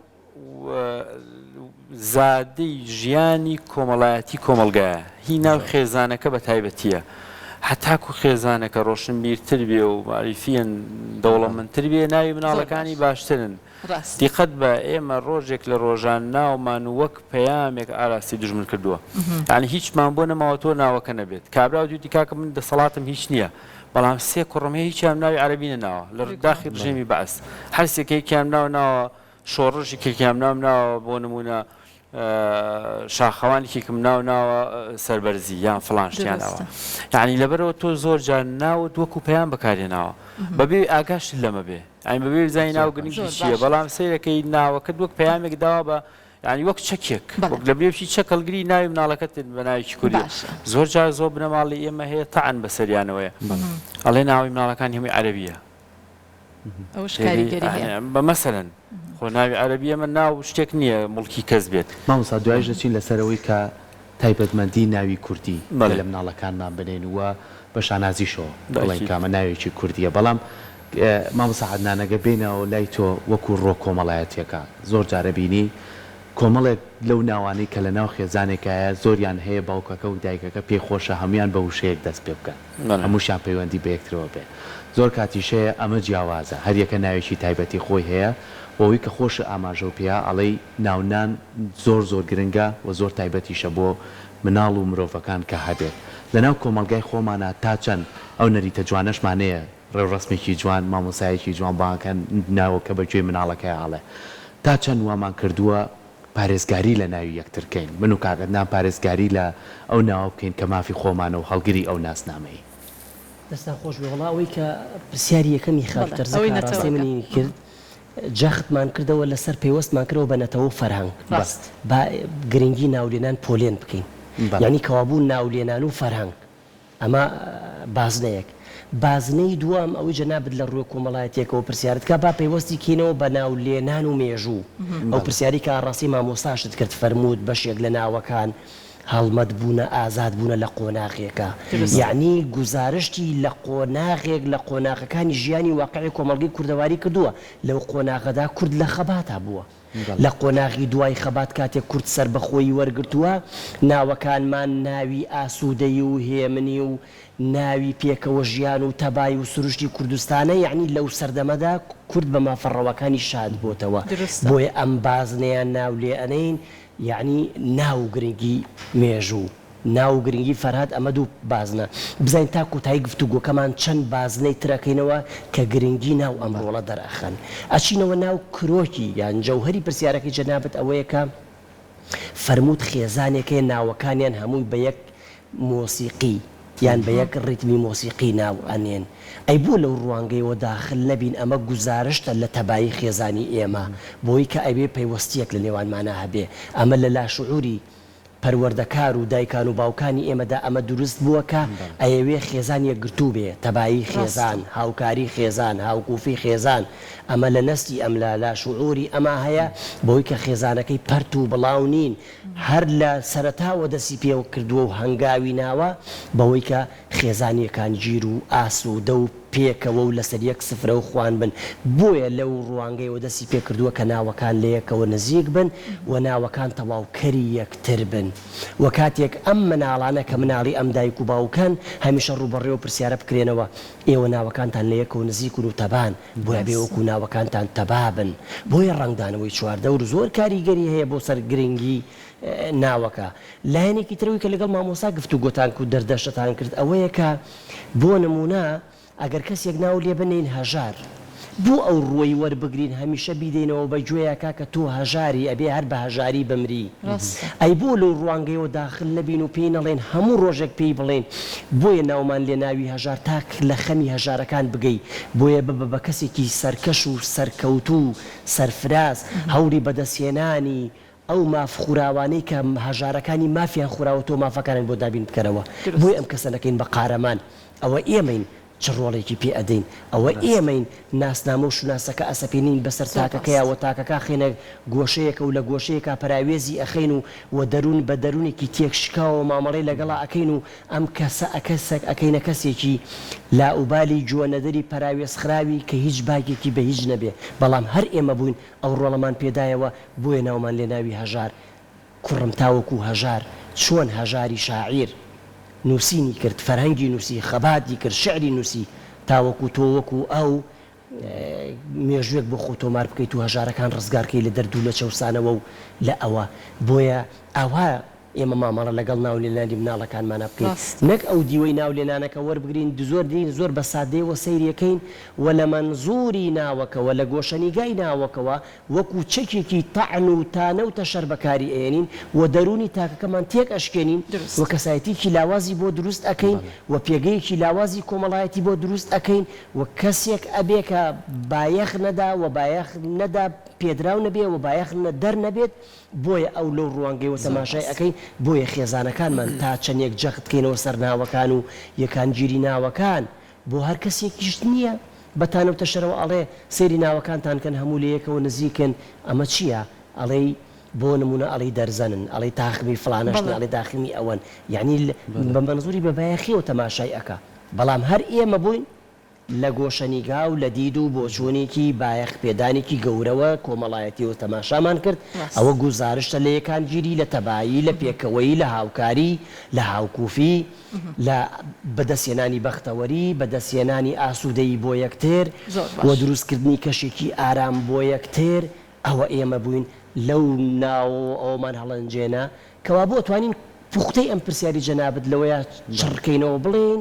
زادەی ژیانی کۆمەڵایەتی کۆمەلگایە هی ناو خێزانەکە بە تایبەتیە هەتاکو خێزانەکە ڕۆشنبیرتر بێ و معریفیان دەوڵەمەندتر بێ ناوی مناڵەکانی باشترن دیقەت بە ئێمە ڕۆژێک لە ڕۆژان ناومان وەک پەیامێک ئاراستی دژمن کردووە یعنی هیچمان بۆ نەماوە تۆ ناوەکە نەبێت کابرا و دوتی کاکە من دەسەڵاتم هیچ نییە بەڵام سێ کوڕم هیچیان ناوی عەرەبی نەناوە لە داخی ڕژێمی بەعس هەر سێکێکیان ناوە شۆڕژی کێکیان ناوە بۆ نمونە شاخەوانێکێکم ناوە سەربەرزی یان فڵان شتیانەوە یعنی لەبەرەوە تۆ زۆر جار ناوت وەکو پەیام بەکارێناوە بەبێ ئاگاشت لەمە بێ ئەین بەبێ زانی ناو گرنگی چییە بەڵام سەیرەکەی ناوەکەت وەک پەیامێک داوە بە ینی وەک چەکێک لە بێشی چەکەڵگری ناوی مناڵەکەت بە ناویکی کوردی زۆر جار زۆر بنەماڵی ئێمە هەیە تەعەن بەسەریانەوەیە ئەڵێ ناوی مناڵەکان هەمووی عەرەبیە بە مەسەلەن خۆ ناوی عەرەبیە من ناو شتێک نییە مڵکی کەس بێت مامۆستا دوایش دەچین لەسەرەوەی کە تایبەتمەندی ناوی کوردی لە مناڵەکانمان بنێن وە بە شانازیشەوە بڵێن کامە ناوێکی کوردیە بەڵام مامۆستا عەدنانەگە بێنەوە لای تۆ وەکو ڕۆ کۆمەڵایەتیەکە زۆر جارە بینی کۆمەڵێک لەو ناوانەی کە لە ناو خێزانێکایە زۆریان هەیە باوکەکە و دایکەکە پێی خۆشە هەمویان بە وشەیەک دەست پێ بکەن هەمووشیان پەیوەندی بە یەکترەوە بێ زۆر کاتیشەیە ئەمە جیاوازە هەر یەکە ناوێکی تایبەتی خۆی هەیە بۆەوەی کە خۆشە ئاماژە و پێیا ئەڵەی ناونان زۆر گرنگە و زۆر تایبەتیشە بۆ مناڵ و مرۆڤەکان کە هەبێت لەناو کۆمەلگای خۆمانە تا چەند ئەو نەریتە جوانەشمانەیە ڕێوڕسمێکی جوان مامۆسایەکی جوان باکەن ناوەکە بەگوێ مناڵەکەی ئاڵێ تا چەند وامان کردووە پارێزگاری لە ناوی یەکترکەین من و کاگەدنان پارێزگاری لە ئەو ناوە بکەین کە مافی خۆمانە و هەڵگری ئەو ناسنامەی دەستا خۆش بێ وڵاوی کە پرسیاری یەکەمی خاکتەرزەکە ڕاستی منی کرد جەختمان کردەوە لەسەر پێوەستمان کردەوە بە نەتەوە فەرهەنگ با گرنگی ناولێنان پۆلێن بکەین یعنی کەوابوو ناولێنان و فەرهەنگ ئەمە بازنەیەک بازنەی دووەم ئەوەی جەنابەت لە ڕووی کۆمەڵایەتێکەوە پرسیارت کا با پێوەستی کەینەوە بە ناولێنان و مێژوو ئەو پرسیاری کە ڕاستی مامۆستاشت کرد فەرمووت بەشێک لە ناوەکان هەڵمەت بوونە ئازاد بوونە لە قۆناغێکە یعنی گزارشتی لە قۆناغێک لە قۆناغەکانی ژیانی واقعی کۆمەڵگەی کوردەواری کردووە لەو قۆناغەدا کورد لە خەباتا بووە لە قۆناغی دوای خەبات کاتێک کورد سەر بەخۆی وەرگرتووە ناوەکانمان ناوی ئاسوودەی و هێمنی و ناوی پێکەوە ژیان و تەبای و سروشتی کوردستانە یعنی لەو سەردەمەدا کورد بە مافەڕەوەکانی شاد بۆتەوە بۆیە ئەم بازنەیان ناو لێ ئەنین یعنی ناو گرنگی مێژوو ناو گرنگی فەرهاد ئەمە دوو بازنە بزانین تا کۆتایی گفتوگۆکەمان چەند بازنەی ترەکەینەوە کە گرنگی ناو ئەمڕۆڵە دەرەخەن ئەچینەوە ناو کرۆکی یان جەوهەری پرسیارەکەی جەنابەت ئەوەیە کە فەرمووت خێزانێکەیە ناوەکانیان هەمووی بە یەک مۆسیقی یان بە یەک ڕیتمی مۆسیقی ناو ئەنێن ئەی بۆ لەو ڕوانگەیەوە داخل نەبین ئەمە گوزارشتە لە تەبایی خێزانی ئێمە بۆی کە ئەبێ پەیوەستیەک لە نێوانمانە هەبێ ئەمە لە لاشعوری پەروەردەکار و دایکان و باوکانی ئێمەدا ئەمە دروست بووە کە ئەیەوێ خێزان یەکگرتوو بێ تەبایی خێزان هاوکاری خێزان هاوکوفی خێزان ئەمە لە نەستی ئەم لە لاشعوری ئەمە هەیە بۆی کە خێزانەکەی پەرت و بڵاو نین هەر لە سەرەتاوە دەسی پێوە کردووە و هەنگاوی ناوە بەوەی کە خێزانیەکان گیر و ئاسوودە و پێکەوە و لەسەر یەک سفرە و خوان بن بۆیە لەو ڕوانگەیەوە دەستی پێ کردووە کە ناوەکان لە یەکەوە نزیک بن و ناوەکان تەواوکەری یەکتر بن و کاتێک ئەم مناڵانە کە مناڵی ئەم دایک و باوکان هەمیشە ڕوبەڕێ و پرسیارە بکرێنەوە ئێوە ناوەکانتان لە یەکەوە نزیکون و تەبان بۆیە بێ وەکو ناوەکانتان تەبابن بۆیە ڕنگدانەوەی چواردە و زۆر کاریگەری هەیە بۆ سەر گرنگی ناوەکە لایەنێکی ترەوەی کە لەگەڵ مامۆستا گفتوگۆتان و دەردەشتان کرد ئەوەیە کە بۆ نمونە ئەگەر کەسێک ناو لێ بنین هەژار بۆ ئەو ڕۆی وەربگرین هەمیشە بیدەینەوە بە گوێیە کاکە تۆ هەژاری ئەبێ هەر بە هەژاری بمری ئەی بۆ لەو ڕوانگەیەوە داخل نەبین و پێی نەڵێن هەموو ڕۆژێک پێی بڵێن بۆیە ناومان لێ ناوی هەژار تاک لە خەمی هەژارەکان بگەی بۆیە ببە بە کەسێکی سەرکەش و سەرکەوت و سەرفراز هەوری بەدەستێنانی ئەو ماف خوراوانەی کە هەژارەکانی مافیان خوراوە تۆ مافەکانن بۆ دابین بکەرەوە بۆی ئەم کەسە نەکەین بە قارەمان ئەوە ئێمەین چ ڕۆڵێکی پێ ئەدەین ئەوە ئێمەین ناسنامە و شوناسەکە ئەسەپێنین بەسەر تاکەکەیەوە تاکەکە خێنە گۆشەیەکە و لە گۆشەیەکە پراوێزی ئەخین و دەروون بە دەرونێکی تێکشکاوە مامەڵەی لەگەڵا ئەکەین و ئەم کەسە ئەکەینە کەسێکی لاوبالی جوانەدەری پراوێزخراوی کە هیچ باگێکی بە هیچ نەبێ بەڵام هەر ئێمە بووین ئەو ڕۆڵەمان پێدایەوە بۆیە ناومان لێ ناوی هەژار کوڕم تاوەکو هەژار چۆن هەژاری شاعیر نووسینی کرد فەرهەنگی نووسی خەباتی کرد شعری نووسی تاوەکو تۆ وەکو ئەو مێژوێک بۆ خۆ تۆمار بکەیت و هەژارەکان ڕزگارکەی لە دەردوو لە چەوسانەوە و لە ئەوە بۆیە ئەوە ئێمە مامەڵە لەگەڵ ناولێنانی مناڵەکانمانە بکەین نەک ئەو دیوەی ناولێنانەکە وەربگرین زۆر دین زۆر بە سادەیەوە سەیریەکەین و لە مەنزوری ناوەکەوە لە گۆشەنیگای ناوەکەوە وەکو چەکێکی تەعن و تانە و تەشەر بەکاری ئێنین و دەرونی تاکەکەمان تێک ئەشکێنین و کەسایەتیکی لاوازی بۆ دروست ئەەکەین و پێگەیەکی لاوازی کۆمەڵایەتی بۆ دروست ئەەکەین و کەسێک ئەبێ کە بایەخ نەدا و بایەخ نەدا پێدراو نەبێ و بایەخ دەر نەبێت بۆیە ئەو لەو ڕوانگەیەوە تەماشای ئەەکەین بۆیە خێزانەکانمان تا چەندێک جەخت بکەینەوە سەر ناوەکان و یەکانگیری ناوەکان بۆ هەر کەسێکیش نییە بەتانە و تەشەرەوە ئەڵێ سەیری ناوەکانتان کەن هەموو لە یەکەوە نزیکن ئەمە چییە؟ ئەڵێ بۆ نمونە ئەڵی دەرزەنن ئەڵی تاخمی فلانەشن ئەڵێ داخمی ئەوەن یعنی بە مەنزوری بە بایەخیەوە تەماشای ئەکا بەڵام هەر ئێمە بووین لە گۆشەنیگا و لە دید و بۆ چۆنێکی بایەخ پێدانێکی گەورەوە کۆمەڵایەتیەوە تەماشامان کرد ئەوە گوزارشتە لە یەکانگیری لە تەبایی لە پێکەوەی لە هاوکاری لە هاوکوفی لە بەدەستێنانی بەختەوەری بەدەستێنانی ئاسوودەی بۆ یەکتر و دروستکردنی کەشێکی ئارام بۆ یەکتر ئەوە ئێمە بووین لەو ناو ئەومان هەڵەنجێنە کەوا بۆ توانین پوختەی ئەم پرسیاری جەنابەت لەوەیە چڕکەینەوە بڵێن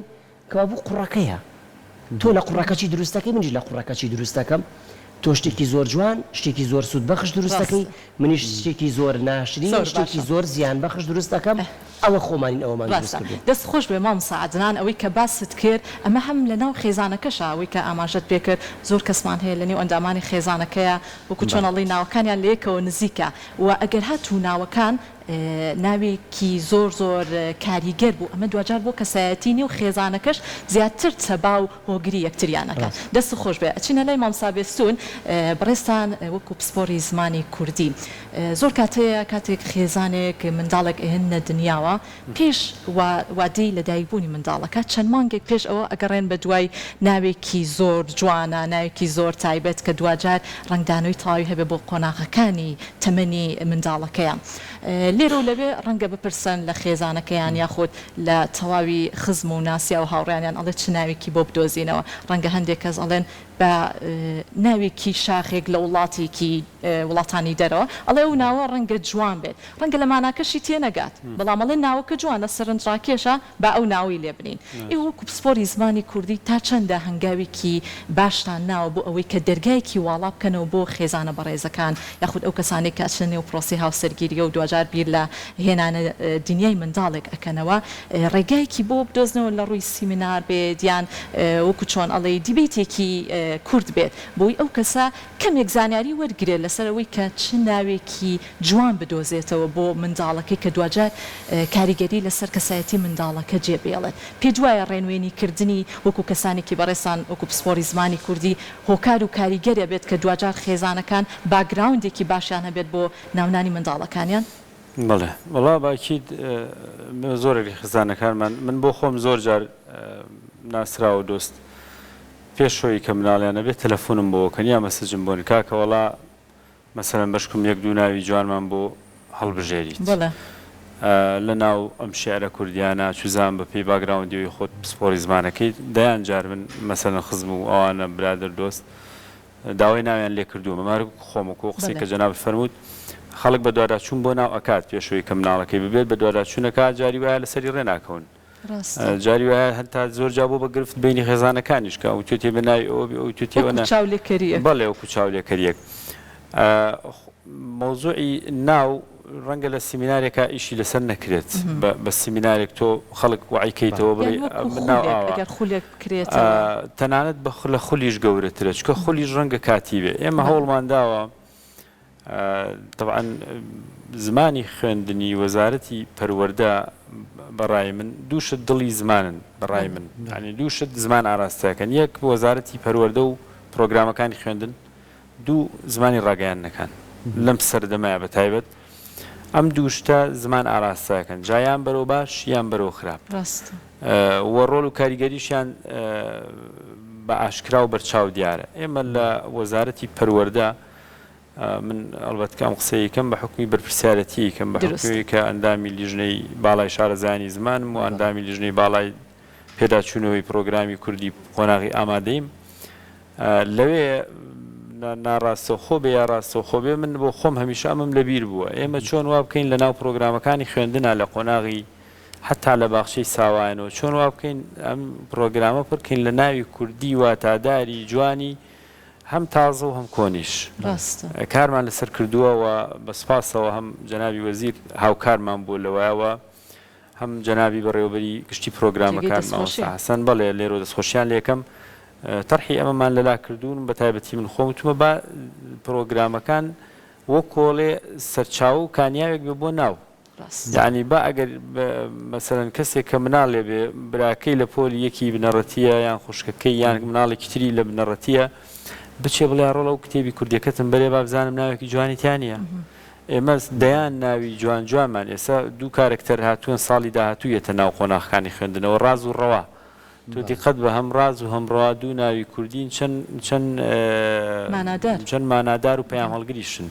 کەوا بوو قوڕەکەیە تۆ لە قوڕەکەچی دروستەکەی منیش لە قوڕەکەچی دروستەکەم تۆ شتێکی زۆر جوان شتێکی زۆر سوود بەخش دروستەکەی منیش شتێکی زۆر ناشرین شتێکی زۆر زیان بەخش دروستەکەم ئەوە خۆمانین ئەوەمان دروست کردووە. دەست خۆش بێ مامۆستا عەدنان ئەوەی کە باست کرد ئەمە هەم لەناو خێزانەکەشە ئەوەی کە ئاماژەت پێ کرد زۆر کەسمان هەیە لەنێو ئەندامانی خێزانەکەیە وەکو چۆن ئەڵێی ناوەکانیان لە یەکەوە نزیکە و ئەگەر هاتوو ناوەکان ناوێکی زۆر زۆر کاریگەر بوو ئەمە دوجار بۆ کەسایەتینی و خێزانەکەش زیاتر چەبا و هۆگری یەکتریانەکە دەست خۆش بێ ئەچینە لای مامۆستا بێستون بەڕێستان وەکو پسپۆری زمانی کوردی زۆر کاتەیە کاتێک خێزانێک منداڵێک هێنە دنیاوە پێش وادەی لەدایکبوونی منداڵەکە چەند مانگێک پێش ئەوە ئەگەڕێن بە دوای ناوێکی زۆر جوانە ناوێکی زۆر تایبەت کە دوجار ڕنگدانەوەی تەواوی هەبێ بۆ قۆناغەکانی تەمەنی منداڵەکەیان لێرە و لەوێ ڕەنگە بپرسن لە خێزانەکەیان یاخود لە تەواوی خزم و ناسیا و هاوڕیانیان ئەڵێ چ ناوێکی بۆ بدۆزینەوە ڕەنگە هەندێک کەس ئەڵێن بە ناوێکی شاخێک لە وڵاتێکی وڵاتانی دەرەوە ئەڵێ ئەو ناوە ڕەنگە جوان بێت ڕەنگە لە ماناکەشی تێنەگات بەڵام ئەڵێ ناوەکە جوانە سەرنجڕاکێشە با ئەو ناوی لێ بنین وەکو پسپۆری زمانی کوردی تا چەندە هەنگاوێکی باشتان ناوە بۆ ئەوەی کە دەرگایەکی واڵا بکەنەوە بۆ خێزانە بەڕێزەکان یاخود ئەو کەسانێک کە ئەچنە نێو پرۆسی هاوسەرگیریە و دوجار بیر لە هێنانە دنیای منداڵێک ئەکەنەوە ڕێگایەکی بۆ بدۆزنەوە لە ڕووی سیمینار بێت یان وەکو چۆن ئەڵێ دیبێتێکی کورد بێت بۆی ئەو کەسە کەمێک زانیاری وەرگێت لەسەرەوەی کە چ ناوێکی جوان بدۆزێتەوە بۆ منداڵەکەی کە دوجار کاریگەری لەسەر کەسایەتی منداڵەکە جێبێڵێت پێ دوایە ڕێنوێنی کردنی وەکو کەسانێکی بەڕێسان وەکو پسپۆری زمانی کوردی هۆکار و کاریگەرە بێت کە دوجار خێزانەکان باگراوندێکی باشیان هەبێت بۆ ناونانی منداڵەکانیان بەڵێ وڵا باکیت زۆرێکی خزانەکانمان من بۆ خۆم زۆر جار ناسراوە دۆست پێشۆی کە مناڵیانە بێت تەلەفۆنم بۆکەن یا مەسەجم بۆن کاکە وڵا مەسەرەن بەشکم یەک دوو ناوی جوانمان بۆ هەڵبژێریت لە ناو ئەم شێعرە کوردیانە چوزان بە پێی باگراوندیەوەی خۆت پسپۆری زمانەکەیت دەیان جار من مەسەرەن خزم و ئەوانە برادر دۆست داوای ناویان لێ کردووە مەمار خۆمەکۆ قسەی کە جەناب فەرمووت خەڵک بە دوواداچوون بۆ ناو ئەکات پێشەوەی کە مناڵەکەی ببێت بە دوواداچوونەکە جاری وایە لەسەری ڕێناکەون جاری وایە هەتا زۆر جا بۆ بە گرفت بینی خێزانەکانیش کە ئەو توێتی بەناوی ئەو توێتیەوە چاولێکەریەک بەڵێ وەکو چاولێکەریەک مۆزوعی ناو ڕەنگە لە سیمینارێکە ئیشی لەسەر نەکرێت بە سیمینارێک تۆ خەڵک وعیکەیتەوە بڵێ تەنانەت لە خولیش گەورەترە چکە خولیش ڕەنگە کاتی بێ ئێمە هەوڵمان داوە طبعا زمانی خوێندنی وەزارەتی پەروەردە بەڕای من دووشت دڵی زمانن بەڕای من ینی دووشت زمان ئاراستەکەن یەک وەزارەتی پەروەردە و پرۆگرامەکانی خوێندن دوو زمانی ڕاگەیاندنەکان لەم سەردەمایە بە تایبەت ئەم دووشتە زمان ئاراستەکەن جایان بەرەو باش یان بەرەو خراپ وە ڕۆڵ و کاریگەریشیان بە ئاشکرا و بەرچاو دیارە ئێمە لە وەزارەتی پەروەردە من ئەلبەت کەم قسەیەکەم بە حکومی بەرپرسیارەتی کەم بە حکومی کە ئەندامی لیژنەی باڵای شارەزانی زمانم و ئەندامی لیژنەی باڵای پێداچوونەوەی پرۆگرامی کوردی قۆناغی ئامادەیم لەوێ ناڕاستەوخۆ بێ یا ڕاستەوخۆ بێ من بۆ خۆم هەمیشە ئەمەم لەبیر بووە ئێمە چۆن وا بکەین لە ناو پرۆگرامەکانی خوێندنە لە قۆناغی حتا لە باخچەی ساوایەنەوە چۆن وا بکەین ئەم پرۆگرامە پڕکەین لە ناوی کوردی واتاداری جوانی هەم تازە و هەم کۆنیش کارمان لەسەر کردووە و بەسپاسەوە هەم جەنابی وەزیر هاوکارمان بۆ لەوایەوە هەم جەنابی بەڕێوەبەری گشتی پرۆگرامەکان مامۆستا حەسەن بەڵێ لێرە دەستخۆشیان لێکەم تەرحی ئەمەمان لەلا کردوون بە تایبەتی من خۆم وتمە با پرۆگرامەکان وەک کۆڵێ سەرچاو و کانیاوێک بێ بۆ ناو یعنی با ئەگەر مەسەرەن کەسێک کە مناڵێ بێ براکەی لە پۆلی یەکی بنەڕەتیە یان خوشکەکەی یان مناڵێکی تری لە بنەڕەتیە بچێ بڵێ ڕۆڵە و کتێبی کوردیەکەتم بەرێ با بزانم ناوێکی جوانیتیانە ئێمە دەیان ناوی جوان جوانمان ئێستا دوو کارکتەر هاتووە ساڵی داهاتوویەتە ناو قۆناغەکانی خوێندنەوە ڕاز و ڕەوا تۆ دیقەت بە هەم ڕاز و هەم ڕەوا دوو ناوی کوردین چەند مانادار و پەیام هەڵگریشن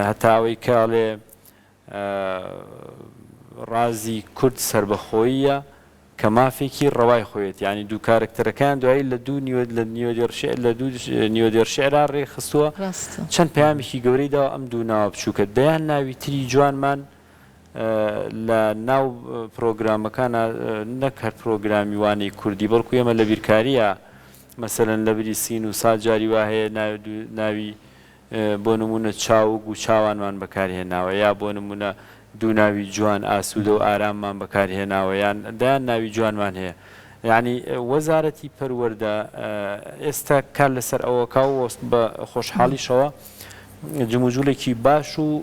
هەتا ئەوەی کاڵێ ڕازی کورد سربەخۆییە کە مافێکی ڕەوای خۆیێت ینی دوو کارکتەرەکان دوایی لە دوو نیوەدێرشێرا ڕێخستووە چەند پەیامێکی گەورەیداوە ئەم دوو ناوە بچووکە دەیان ناوی تری جوانمان لە ناو پرۆگرامەکانە نەکرد پرۆگرامی وانەی کوردی بەڵکو ئێمە لە بیرکاریە مەسەرەن لە بری سین و ساجاری وا هەیە ناوی بۆ نمونە چاوگ و چاوانمان بەکارهێناوە یا بۆ نمونە دوو ناوی جوان ئاسوودە و ئاراممان بەکارهێناوە یان دایان ناوی جوانمان هەیە یعنی وەزارەتی پەروەردە ئێستا کار لەسەر ئەوەکە و بە خۆشحاڵیشەوە جموجولێکی باش و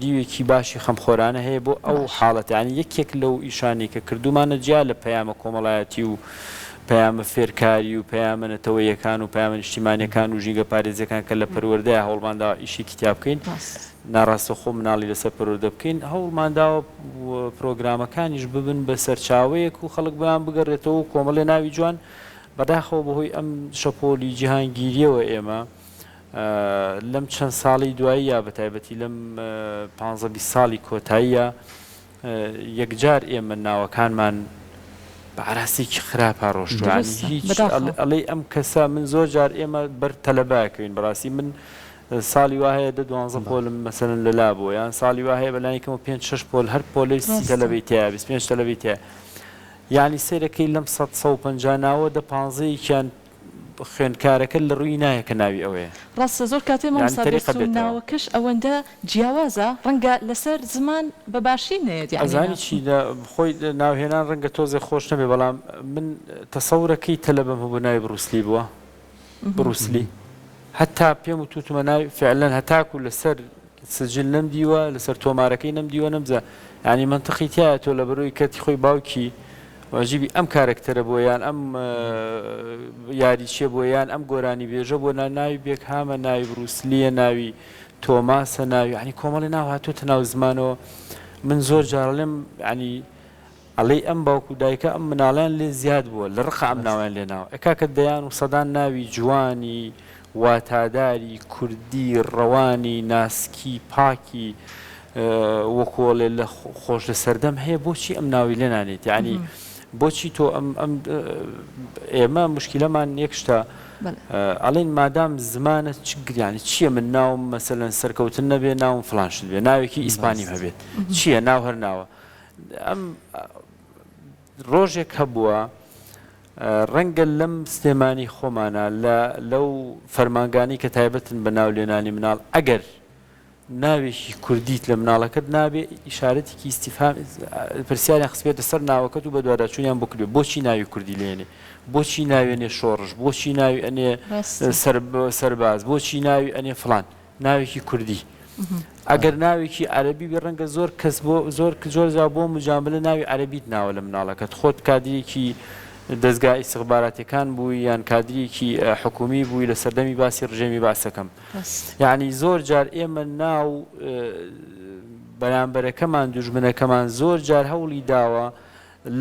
دیوێکی باشی خەمخۆرانە هەیە بۆ ئەو حاڵەت ینی یەکێک لەو ئیشانی کە کردومانە جیا لە پەیامە کۆمەڵایەتی و پەیامە فێرکاری و پەیامە نەتەوەیەکان و پەیامە نیشتیمانیەکان و ژینگە پارێزەکان کە لە پەروەردەیە هەوڵماندا ئیشی کتاب بکەین ناڕاستە خۆ مناڵی لەسەر پەروەردە بکەین هەوڵمانداوە پرۆگرامەکانیش ببن بە سەرچاوەیەک و خەڵک بەیان بگەڕێتەوە و کۆمەڵێ ناوی جوان بەداخەوە بەهۆی ئەم شەپۆلی جیهانگیریەوە ئێمە لەم چەند ساڵی دوایی یا بەتایبەتی لەم 15 ساڵی کۆتاییە یەکجار ئێمە ناوەکانمان بەڕاستێکی خراپە ڕۆژوانی هیچ ئەڵێ ئەم کەسە من زۆر جار ئێمە بەر تەلەباکەوین بەڕاستی من ساڵی وهەیە 12 پۆلم مەسەرن لەلا بووە یان ساڵی وهەیە بەلایکەمە 5-6 پۆل هەر پۆلی 30 تەلەبیتەیە 25 تەلەبیتەیە یعنی سیرەکەی لەم 150 ناوە دە 15یان خوێندکارەکە لە ڕووی نایە کە ناوی ئەوەیە ڕاستە زۆر کاتێ مامۆستا ناوەکەش ئەوەندە جیاوازە ڕەنگە لەسەر زمان بەباشی نێت ئەزانی چی خۆی ناوهێنان ڕەنگە تۆزێ خۆش نەبێ بەڵام من تەسەورەکەی تەلەبەم هەبوو ناوی بروسلی بووە بروسلی هەتا پێم و تووتمە ناوی فعلەن هەتاکو لەسەر سجل نەمدیوە لەسەر تۆمارەکەی نەمدیوە نەمزە ینی منتەقی تایە تۆ لە بەرۆی کەتی خۆی باوکی واجبی ئەم کارکتەرە بۆ یان ئەم یاریچێ بۆ یان ئەم گۆرانی بێژە بۆ ناوی بێک هامە ناوی بروسلیە ناوی تۆماسە ناوی ینی کۆمەڵی ناو هاتوۆتە ناو زمانەوە من زۆر جارڵێم ینی ئەڵێ ئەم باوکو دایکە ئەم مناڵیان لێ زیاد بووە لە ڕخ ئەم ناویان لێ ناوە ئەکاکە دەیان و سەدان ناوی جوانی واتاداری کوردی ڕەوانی ناسکی پاکی وەکۆڵێ لە خۆش لە سەردەم هەیە بۆچی ئەم ناوی لێ نانێت ینی بۆچی تۆ ئێمە مشکلەمان یەک شتە ئەڵێن مادام زمانە چگریانی چییە من ناوم مەسەلەن سەرکەوتن نەبێ ناوم فلانشت بێ ناوێکی ئیسپانیم هەبێت چییە ناو هەر ناوە ئەم ڕۆژێک هەبووە ڕەنگە لەم سلێمانی خۆمانە لەو فەرمانگانی کە تایبەتن بە ناو لێنانی مناڵ ئەگەر ناوێکی کوردیت لە مناڵەکەت نابێ ئیشارەتێکی ئیستیفهام پرسیاریان خسبێتە سەر ناوەکەت و بە دوواداچوونیان بکرێت بۆچی ناوی کوردی لێنێ بۆچی ناوێنێ شۆڕش بۆچی ناوی ئەنێ سەرباز بۆچی ناوی ئەنێ فلان ناوێکی کوردی ئەگەر ناوێکی عەرەبی بێ ڕەنگە زۆر کەس زۆر بۆ مجاملە ناوی عەرەبیت ناوە لە مناڵەکەت خۆت کادرێکی دەستگای ئیستیخباراتەکان بووی یان کادرێکی حکومی بووی لە سەردەمی باسی ڕژێمی باسەکەم یعنی زۆر جار ئێمە ناو بەرامبەرەکەمان دوژمنەکەمان زۆر جار هەوڵی داوە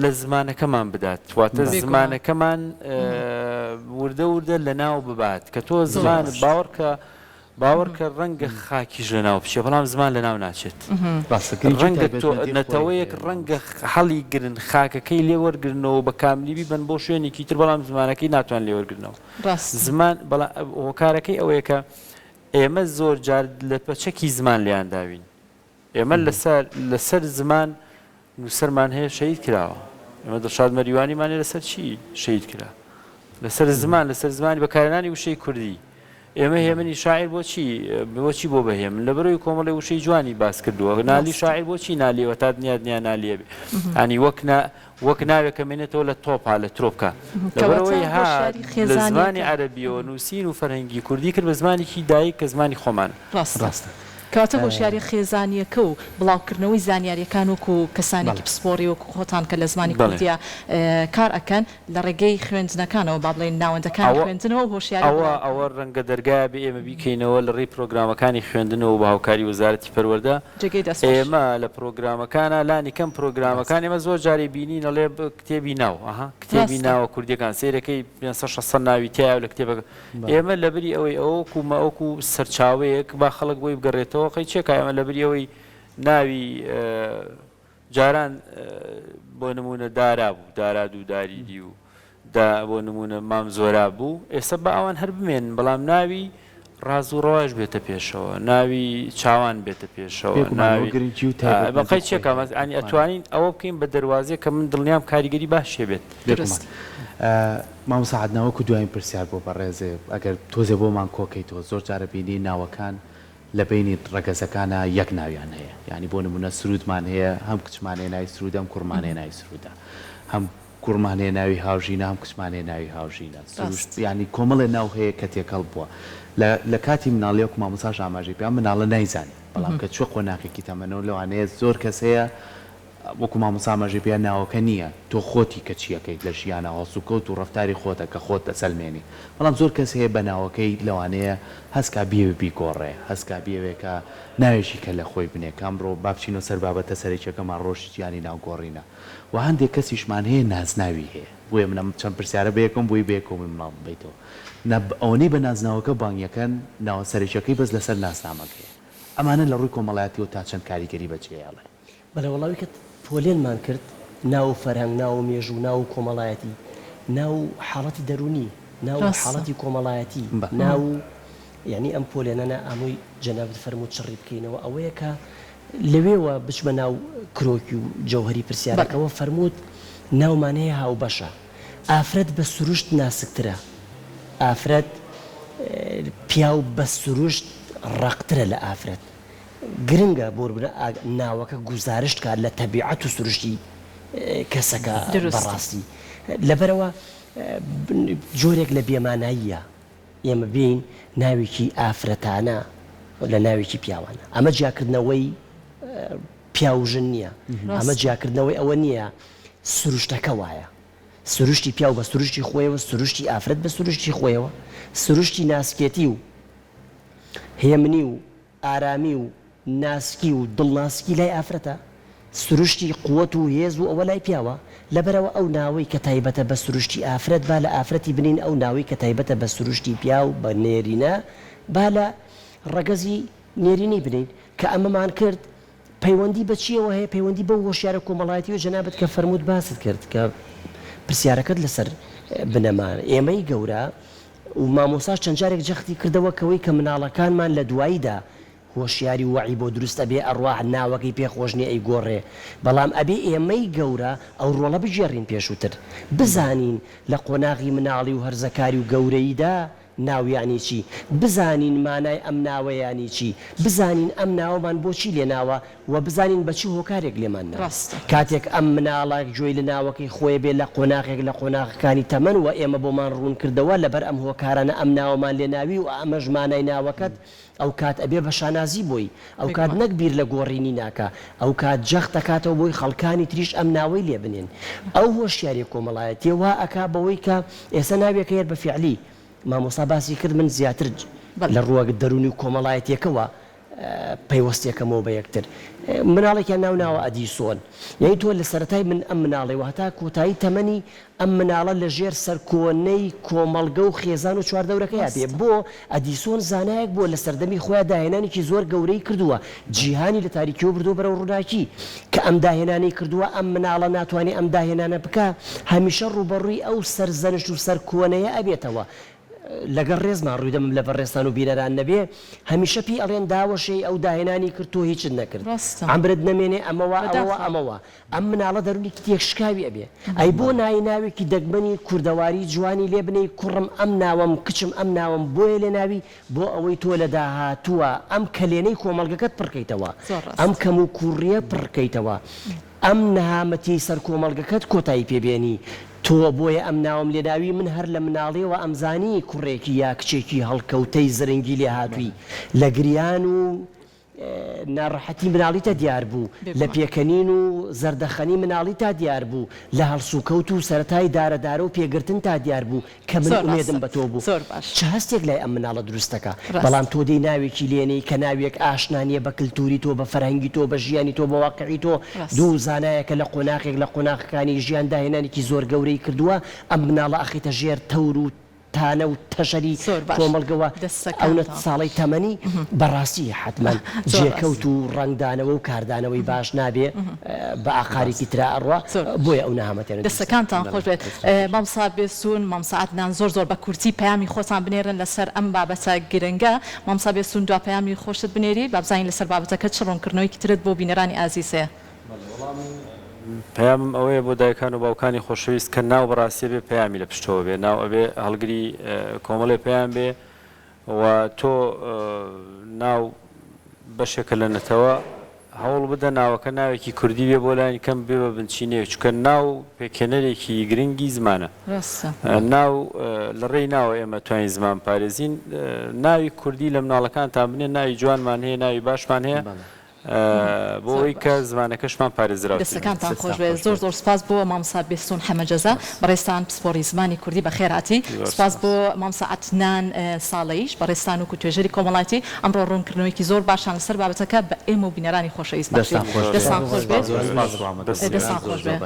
لە زمانەکەمان بدات واتە زمانەکەمان وردە وردە لە ناو ببات کە تۆ زمان باوەڕکە ڕەنگە خاکیش لە ناو بچێ بەڵام زمان لە ناو ناچێت ڕەنگە نەتەوەیەک ڕەنگە هەڵی گرن خاکەکەی لێوەرگرنەوە بە کاملیبی بن بۆ شوێنێکی تر بەڵام زمانەکەی ناتوان لێوەرگرنەوە زمان هۆکارەکەی ئەوەیە کە ئێمە زۆر جار لە پەچەکی زمان لیان داوین ئێمە لەسەر زمان نووسەرمان هەیە شەید کراوە ئێمە دڵشاد مەریوانیمانێ لەسەر چی شەید کرا لەسەر زمانی بەکارهێنانی وشەی کوردی ئێمە هێمنی شاعیر بۆچی بۆ بەهێمن لە بەرەوەی کۆمەڵی وشەی جوانی باس کردووە نالی شاعیر بۆچی نالیەوە تا دنیا نالیە بێ ئەنی وەک ناوێکە مێنێتەوە لە تۆپا لە ترۆپکە لەبەرەوەی لە زمانی عەرەبیەوە نووسین و فەرهەنگی کوردی کرد بە زمانێکی دایک کە زمانی خۆمان ڕاستە کاتە هۆشیاری خێزانیەکە و بڵاوکردنەوەی زانیاریەکان وەکو کەسانێکی پسپۆری وەکو خۆتان کە لە زمانی کوردیە کار ئەکەن لە ڕێگەی خوێندنەکانەوە با بڵێن ناوەندەکان خوێندنەوە هۆشیاری ئەوە ڕەنگە دەرگایە بە ئێمە بیکەینەوە لە ڕێی پرۆگرامەکانی خوێندنەوە بە هاوکاری وەزارەتی پەروەردە ئێمە لە پرۆگرامەکانە لانی کەم پرۆگرامەکان ئێمە زۆر جارێ بینین ئەڵێ کتێبی ناو کتێبی ناوە کوردیەکان سیرەکەی 500 ناوی تایە لە کتێبەکە ئێمە لەبری ئەوەی ئەوکو سەرچاوەیەک با خەڵک بۆی بگەڕێتەوە قەی چێکە ئەمە لە بریەوەی ناوی جاران بۆ نمونە دارا بوو دارا دوو داریدی و بۆ نمونە مام زۆرا بوو ئێستا بە ئەوان هەر بمێن بەڵام ناوی ڕاز و ڕەواش بێتە پێشەوە ناوی چاوان بێتە پێشەوە بەقەی چێکە ئەنی ئەتوانین ئەوە بکەین بە دەواازەیە کە من دڵنیام کاریگەری باشێ بێت مامۆستا عەدنان وەکو دوایین پرسیار بۆ بەڕێزێ ئەگەر تۆزێ بۆمان کۆکەیتەوە زۆر جارە بینی ناوەکان لە بینی ڕەگەزەکانە یەک ناویان هەیە ینی بۆ نمونە سرودمان هەیە هەم کچمانێ ناوی سرودە هەم کوڕمانێ ناوی سرودە هەم کوڕمانێ ناوی هاوژینە هەم کچمانێ ناوی هاوژینە ینی کۆمەڵێ ناو هەیە کە تێکەڵ بووە لە کاتی مناڵی و مامۆساژ ئاماژەی پێیان مناڵە نایزانانی بەڵام کە چوە قۆناغێکی تەمەنەوە لەوانەیە زۆر کەس هەیە وەکو مامۆسا ئاماژەی پێیان ناوەکە نییە تۆ خۆتی کە چیەکەیت لە ژیانە هەڵسوکەوت و ڕەفتاری خۆتە کە خۆت دەسەلمێنی بەڵام زۆر کەس هەیە بە ناوەکەی لەوانەیە هەسکا بیەوە بیگۆڕێ هەسکا بیەوێکە ناوێژی کە لە خۆی بنێ کامڕۆ بابچینەوە سەر بابەتە سەرێکەکەمان ڕۆژی گیانی ناوگۆڕینە و هەندێک کەسیشمان هەیە نازناوی هەیە بۆیە منە چەند پرسیارە بەیەکەم بۆی بێکۆمی مناڵ بێتەوە ئەوەی بە نازناوەکە بانگیەکەن ناوە سەرێکەکەی بەس لەسەر ناسنامەکەی ئەمانە لە ڕووی کۆمەڵایەتیەوە تا چەند کاریگەری بەجێیاڵێ بەڵێ وەڵاوی کە پۆلێنمان کرد ناو فەرهەنگ ناو مێژوو ناو کۆمەڵایەتی ناو حاڵەتی دەرونی ناو حاڵەتی کۆمەڵایەتی ناو یعنی ئەم پۆلێنانە ئەمووی جەنابەت فەرمووت چڕی بکەینەوە ئەوەیە کە لەوێوە بچمە ناو کرۆکی و جەوهری پرسیارەکەەوە فەرمووت ناومانەیە هاو بەشە ئافرەت بە سروشت ناسکترە ئافرەت پیاو بە سروشت ڕقترە لە ئافرەت گرنگە بۆ ناوەکە گزارشت کات لە تەبیعەت و سروشتی کەسەکە بەڕاستی لەبەرەوە جۆرێک لە بێماناییە ئێمە بین ناوێکی ئافرەتانە لە ناوێکی پیاوانە ئەمە جیاکردنەوەی پیاوژن نییە ئەمە جیاکردنەوەی ئەوە نییە سروشتەکە وایە سروشتی پیاو بە سروشتی خۆیەوە سروشتی ئافرەت بە سروشتی خۆیەوە سروشتی ناسکێتی و هێمنی و ئارامی و ناسکی و دڵناسکی لای ئافرەتە سروشتی قووەت و هێز و ئەوە لای پیاوە لەبەرەوە ئەو ناوەی کە تایبەتە بە سروشتی ئافرەت با لە ئافرەتی بنین ئەو ناوەی کە تایبەتە بە سروشتی پیاو بە نێرینە با لە ڕەگەزی نێرینی بنین کە ئەمەمان کرد پەیوەندی بە چیەوە هەیە پەیوەندی بە هۆشیارە کۆمەڵایەتی و جەنابەت کە فەرمووت باست کرد کە پرسیارەکەت لەسەر بنەمان ئێمەی گەورە و مامۆساش چەند جارێک جەختی کردەوە کەوەی کە مناڵەکانمان لە دواییدا هۆشیاری وعی بۆ دروستە بێ ئەڕواح ناوەکەی پێخۆشنی ئەی گۆڕێ بەڵام ئەبێ ئێمەی گەورە ئەو ڕۆڵە بژێڕین پێشووتر بزانین لە قۆناغی مناڵی و هەرزەکاری و گەورەیدا ناویانی چی بزانین مانای ئەم ناوەیانی چی بزانین ئەم ناوەمان بۆچی لێ ناوە و بزانین بەچی هۆکارێک لێمان کاتێک ئەم مناڵێک گوێی لە ناوەکەی خۆی بێ لە قۆناغێک لە قۆناغەکانی تەمەن و ئێمە بۆمان ڕوون کردەوە لەبەر ئەم هۆکارانە ئەم ناوەمان لێ ناوی و ئەمەش مانای ناوەکەت ئەو کات ئەبێ بە شانازی بۆی ئەو کات نەک بیر لە گۆڕینی ناکە ئەو کات جەخت دەکاتەوە بۆی خەڵکانی تریش ئەم ناوەی لێ بنێن ئەو هۆشیاری کۆمەڵایەتی وا ئەکا بەوەی کە ئێستا ناوێکە هێر بە فیعلی مامۆستا باسی کرد من زیاتر لە ڕووەک دەرونی و کۆمەڵایەتێکەوە پەیوەستێکەمەوە بە یەکتر مناڵێکیان ناوناوە ئەدیسۆن یعنی تۆ لە سەرەتای من ئەم مناڵی و هەتا کۆتایی تەمەنی ئەم مناڵە لە ژێر سەرکۆنەی کۆمەڵگە و خێزان و چواردەورەکەی هاتێ بۆ ئەدیسۆن زانایەک بۆ لە سەردەمی خۆیان داهێنانێکی زۆر گەورەی کردووە جیهانی لە تاریکیەوە بردو بەرەو ڕووناکی کە ئەم داهێنانەی کردووە ئەم مناڵە ناتوانێت ئەم داهێنانە بکە هەمیشە ڕوبەڕووی ئەو سەرزەنش و سەرکۆنەیە ئەبێتەوە لەگەڵ ڕێزمان ڕوویدەم لە بەڕێستان و بیرەران نەبێ هەمیشە پێی ئەڵێن داوەشەی ئەو داهێنانی کرد تۆ هیچت نەکرد ئەمرت نەمێنێ ئەمەوە ئەمەوە ئەم مناڵە دەرونی تێک شکاوی ئەبێ ئەی بۆ ناوێکی دەگمەنی کوردەواری جوانی لێ بنەی کوڕم ئەم ناوەم کچم ئەم ناوەم بۆیە لێ ناوی بۆ ئەوەی تۆ لە داهاتووە ئەم کەلێنەی کۆمەڵگەکەت پڕکەیتەوە ئەم کەم و کوڕیە پڕکەیتەوە ئەم نەهامەتی سەر کۆمەڵگەکەت کۆتایی پێبێنی تۆ بۆیە ئەم ناوم لێداوی من هەر لە مناڵیەوە ئەمزانی کوڕێکی یا کچێکی هەڵکەوتەی زرنگی لێ هاتووی لە گریان و ناڕەحەتی مناڵی تا دیار بوو لە پێکەنین و زەردەخەنی مناڵی تا دیار بوو لە هەڵسوکەوت و سەرەتای دارەدارە و پێگرتن تا دیار بوو کە من ئومێدم بە تۆ بوو چ هەستێک لای ئەم مناڵە دروستەکە بەڵام تۆ دەی ناوێکی لێنەی کە ناوێک ئاشنانیە بە کللتوری تۆ بە فەرهەنگی تۆ بە ژیانی تۆ بە واقعی تۆ دوو زانایەکە لە قۆناغێک لە قۆناغەکانی ژیان داهێنانێکی زۆر گەورەی کردووە ئەم مناڵە ئەخیتە ژێر تەور و تانە و تەشەری کۆمەڵگەوە ئەوە ساڵی تەمەنی بەڕاستی حتمما جێکەوت و ڕنگدانەوە و کاردانەوەی باش نابێ بە ئاقارێکی ترا ئەڕوا بۆیە ئەو نەهامەتێن دەستەکانتان خۆش بێت مامسا بێسوون مامساعتنان زۆر زۆر بە کورتی پەیامی خۆتان بنێرن لەسەر ئەم بابەتە گرنگە مامسا بێسوون دوا پەیامی خۆشت بنێری بابزانین لەسەر بابەتەکە چ ڕوونکردنەوەی ترت بۆ بینەرانی ئازیزەیە پەیامم ئەوەیە بۆ دایکان و باوکانی خۆشەویست کە ناو بەڕاستی بێ پەیامی لە پشتەوە بێ ناو ئەبێ هەڵگری کۆمەڵێ پەیام بێ و تۆ ناو بەشێکە لە نەتەوە هەوڵ بدە ناوەکە ناوێکی کوردی بێ بۆ لایەن کەم بێ بە بنچینەیە چکە ناو پێکێنەرێکی گرنگی زمانە ناو لە ڕێی ناوە ئێمە توانین زمان پارێزین ناوی کوردی لە مناڵەکانتان بنێ ناوی جوانمان هەیە ناوی باشمان هەیە بۆ ئەوەی کە زمانەکەشمان پارێزراوە دەستەکانتان خۆش بێ زۆر زۆر سپاس بۆ مامۆستا بێستون حەمەجەزا بەڕێستان پسپۆڕی زمانی کوردی بەخێراتی سپاس بۆ مامۆستا عەدنان ساڵەیش بەڕێستان و توێژەری کۆمەڵایەتی ئەمڕۆ ڕوونکردنەوەیکی زۆر باشان لەسەر بابەتەکە بە ئێمە و بینەرانی خۆشەویست باشی دەستان خۆش بێ